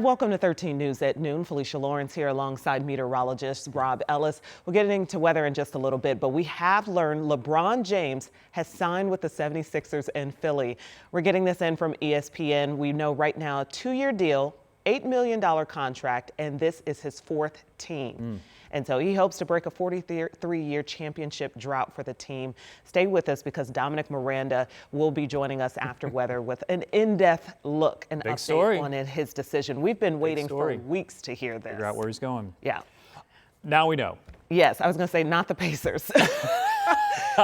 Welcome to 13 News at Noon. Felicia Lawrence here alongside meteorologist Rob Ellis. We'll get into weather in just a little bit, but we have learned LeBron James has signed with the 76ers in Philly. We're getting this in from ESPN. We know right now a 2-year deal, $8 million contract, and this is his 4th team. And so he hopes to break a 43-year championship drought for the team. Stay with us because Dominic Miranda will be joining us after weather with an in-depth look and update on his decision. We've been waiting for weeks to hear this. Figure out where he's going. Yeah. Now we know. Yes, I was going to say not the Pacers.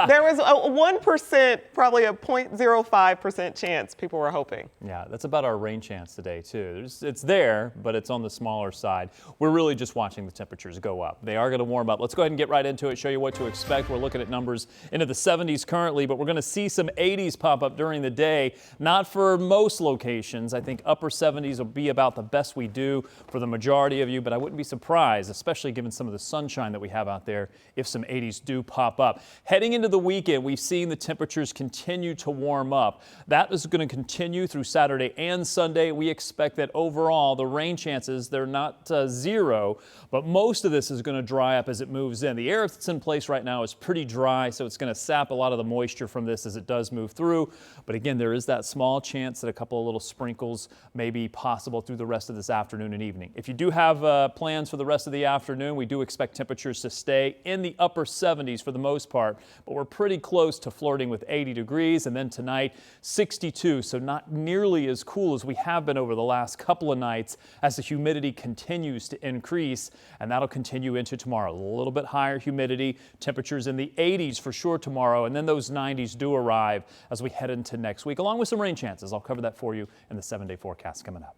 There was a 1%, probably a 0.05% chance people were hoping. Yeah, that's about our rain chance today, too. It's there, but it's on the smaller side. We're really just watching the temperatures go up. They are going to warm up. Let's go ahead and get right into it, show you what to expect. We're looking at numbers into the 70s currently, but we're going to see some 80s pop up during the day. Not for most locations. I think upper 70s will be about the best we do for the majority of you, but I wouldn't be surprised, especially given some of the sunshine that we have out there, if some 80s do pop up. Heading into the weekend, we've seen the temperatures continue to warm up. That is going to continue through Saturday and Sunday. We expect that overall, the rain chances, they're not zero, but most of this is going to dry up as it moves in. The air that's in place right now is pretty dry, so it's going to sap a lot of the moisture from this as it does move through. But again, there is that small chance that a couple of little sprinkles may be possible through the rest of this afternoon and evening. If you do have plans for the rest of the afternoon, we do expect temperatures to stay in the upper 70s for the most part, but we're pretty close to flirting with 80 degrees, and then tonight 62, so not nearly as cool as we have been over the last couple of nights as the humidity continues to increase, and that'll continue into tomorrow. A little bit higher humidity, temperatures in the 80s for sure tomorrow, and then those 90s do arrive as we head into next week, along with some rain chances. I'll cover that for you in the 7-day forecast coming up.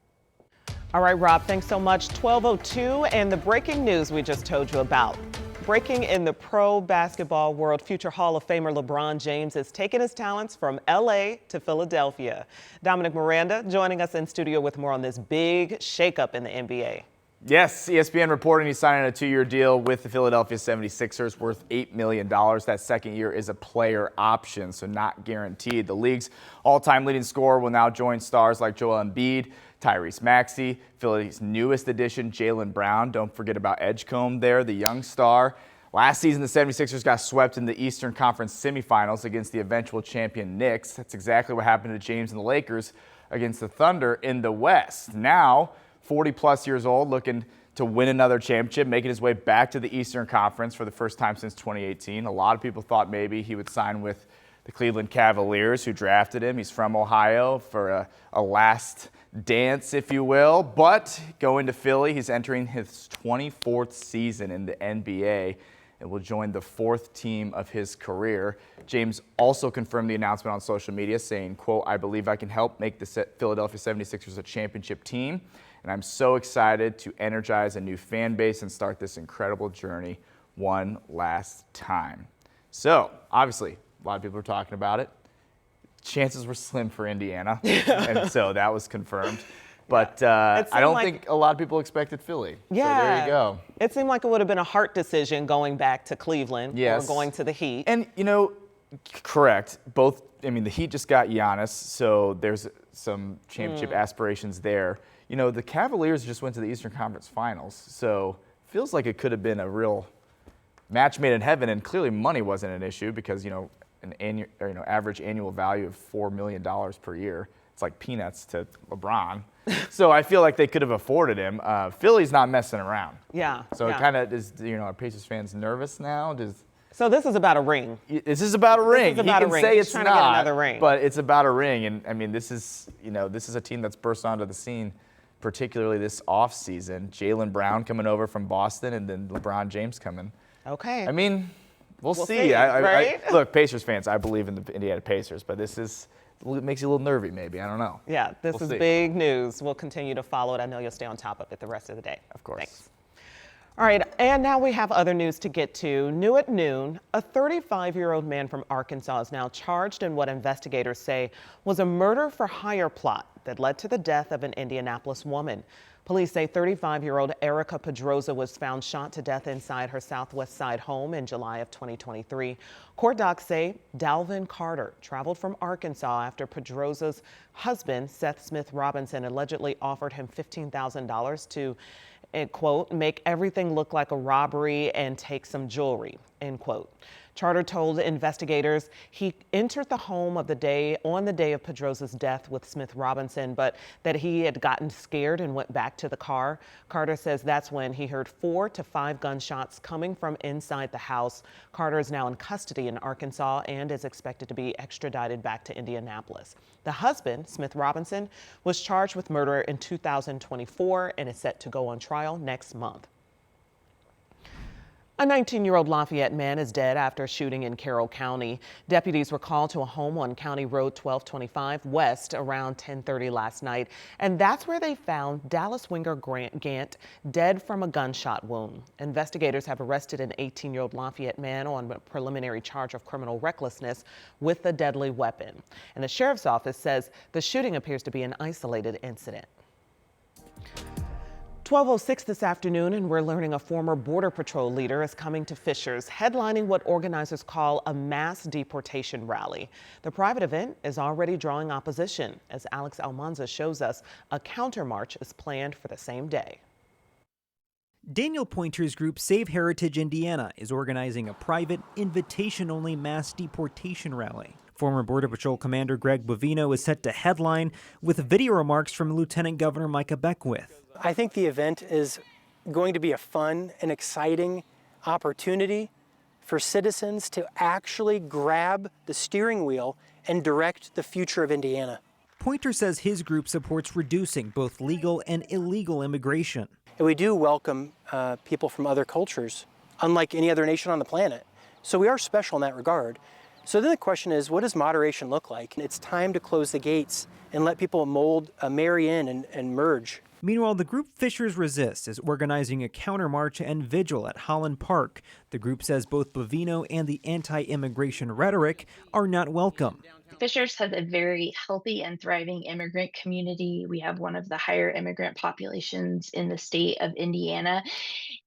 All right, Rob, thanks so much. 12:02, and the breaking news we just told you about. Breaking in the pro basketball world, future Hall of Famer LeBron James is taking his talents from L.A. to Philadelphia. Dominic Miranda joining us in studio with more on this big shakeup in the NBA. Yes, ESPN reporting he's signing a 2-year deal with the Philadelphia 76ers worth $8 million. That second year is a player option, so not guaranteed. The league's all-time leading scorer will now join stars like Joel Embiid, Tyrese Maxey, Philly's newest addition, Jaylen Brown. Don't forget about Edgecombe there, the young star. Last season, the 76ers got swept in the Eastern Conference semifinals against the eventual champion Knicks. That's exactly what happened to James and the Lakers against the Thunder in the West. Now, 40-plus years old, looking to win another championship, making his way back to the Eastern Conference for the first time since 2018. A lot of people thought maybe he would sign with the Cleveland Cavaliers, who drafted him. He's from Ohio for a last dance, if you will. But going to Philly, he's entering his 24th season in the NBA and will join the 4th team of his career. James also confirmed the announcement on social media, saying, quote, "I believe I can help make the Philadelphia 76ers a championship team, and I'm so excited to energize a new fan base and start this incredible journey one last time." So, obviously, a lot of people are talking about it. Chances were slim for Indiana, and so that was confirmed. But I don't think a lot of people expected Philly. Yeah. So there you go. It seemed like it would have been a heart decision going back to Cleveland or going to the Heat. And, you know, correct. Both, I mean, the Heat just got Giannis, so there's some championship aspirations there. You know, the Cavaliers just went to the Eastern Conference Finals, so feels like it could have been a real match made in heaven, and clearly money wasn't an issue because, you know, an average annual value of $4 million per year. It's like peanuts to LeBron. So I feel like they could have afforded him. Philly's not messing around. Yeah. So it kind of is, you know, are Pacers fans nervous now? So this is about a ring. This is about a ring. He can say it's not, to get another ring. But it's about a ring. And I mean, this is a team that's burst onto the scene, particularly this offseason. Jaylen Brown coming over from Boston, and then LeBron James coming. Okay. I mean, we'll see. Right? Look, Pacers fans, I believe in the Indiana Pacers, but it makes you a little nervy maybe. I don't know. Yeah, this is big news. We'll continue to follow it. I know you'll stay on top of it the rest of the day. Of course. Thanks. All right, and now we have other news to get to. New at noon, a 35-year-old man from Arkansas is now charged in what investigators say was a murder for hire plot. that led to the death of an Indianapolis woman. Police say 35-year-old Erica Pedroza was found shot to death inside her Southwest Side home in July of 2023. Court docs say Dalvin Carter traveled from Arkansas after Pedroza's husband, Seth Smith Robinson, allegedly offered him $15,000 to, quote, make everything look like a robbery and take some jewelry, end quote. Charter told investigators he entered the home on the day of Pedroza's death with Smith Robinson, but that he had gotten scared and went back to the car. Carter says that's when he heard 4 to 5 gunshots coming from inside the house. Carter is now in custody in Arkansas and is expected to be extradited back to Indianapolis. The husband, Smith Robinson, was charged with murder in 2024 and is set to go on trial next month. A 19-year-old Lafayette man is dead after a shooting in Carroll County. Deputies were called to a home on County Road 1225 West around 10:30 last night, and that's where they found Dallas Winger Gant dead from a gunshot wound. Investigators have arrested an 18-year-old Lafayette man on a preliminary charge of criminal recklessness with a deadly weapon. And the sheriff's office says the shooting appears to be an isolated incident. 12:06 this afternoon, and we're learning a former Border Patrol leader is coming to Fishers, headlining what organizers call a mass deportation rally. The private event is already drawing opposition. As Alex Almanza shows us, a countermarch is planned for the same day. Daniel Pointer's group Save Heritage Indiana is organizing a private, invitation-only mass deportation rally. Former Border Patrol Commander Greg Bovino is set to headline with video remarks from Lieutenant Governor Micah Beckwith. I think the event is going to be a fun and exciting opportunity for citizens to actually grab the steering wheel and direct the future of Indiana. Pointer says his group supports reducing both legal and illegal immigration. And we do welcome people from other cultures, unlike any other nation on the planet. So we are special in that regard. So then the question is, what does moderation look like? It's time to close the gates and let people marry in and merge. Meanwhile, the group Fishers Resist is organizing a countermarch and vigil at Holland Park. The group says both Bovino and the anti-immigration rhetoric are not welcome. Fishers has a very healthy and thriving immigrant community. We have one of the higher immigrant populations in the state of Indiana,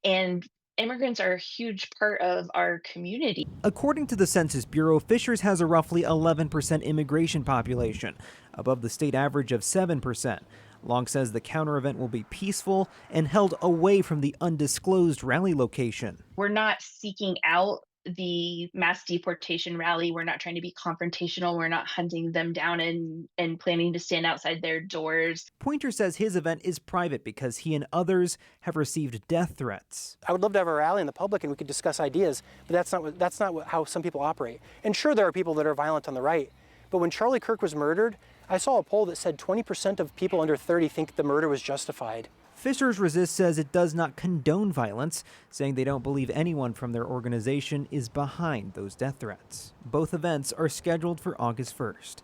and immigrants are a huge part of our community. According to the Census Bureau, Fishers has a roughly 11% immigration population, above the state average of 7%. Long says the counter event will be peaceful and held away from the undisclosed rally location. We're not seeking out the mass deportation rally. We're not trying to be confrontational. We're not hunting them down and planning to stand outside their doors. Pointer says his event is private because he and others have received death threats. I would love to have a rally in the public and we could discuss ideas, but that's not how some people operate. And sure, there are people that are violent on the right, but when Charlie Kirk was murdered, I saw a poll that said 20% of people under 30 think the murder was justified. Fishers Resist says it does not condone violence, saying they don't believe anyone from their organization is behind those death threats. Both events are scheduled for August 1st.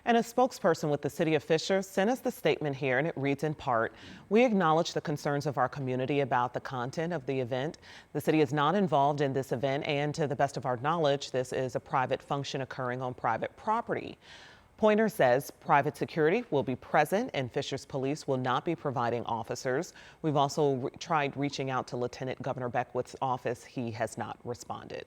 And a spokesperson with the city of Fishers sent us the statement here, and it reads in part, "We acknowledge the concerns of our community about the content of the event. The city is not involved in this event, and to the best of our knowledge, this is a private function occurring on private property." Pointer says private security will be present and Fishers Police will not be providing officers. We've also tried reaching out to Lieutenant Governor Beckwith's office. He has not responded.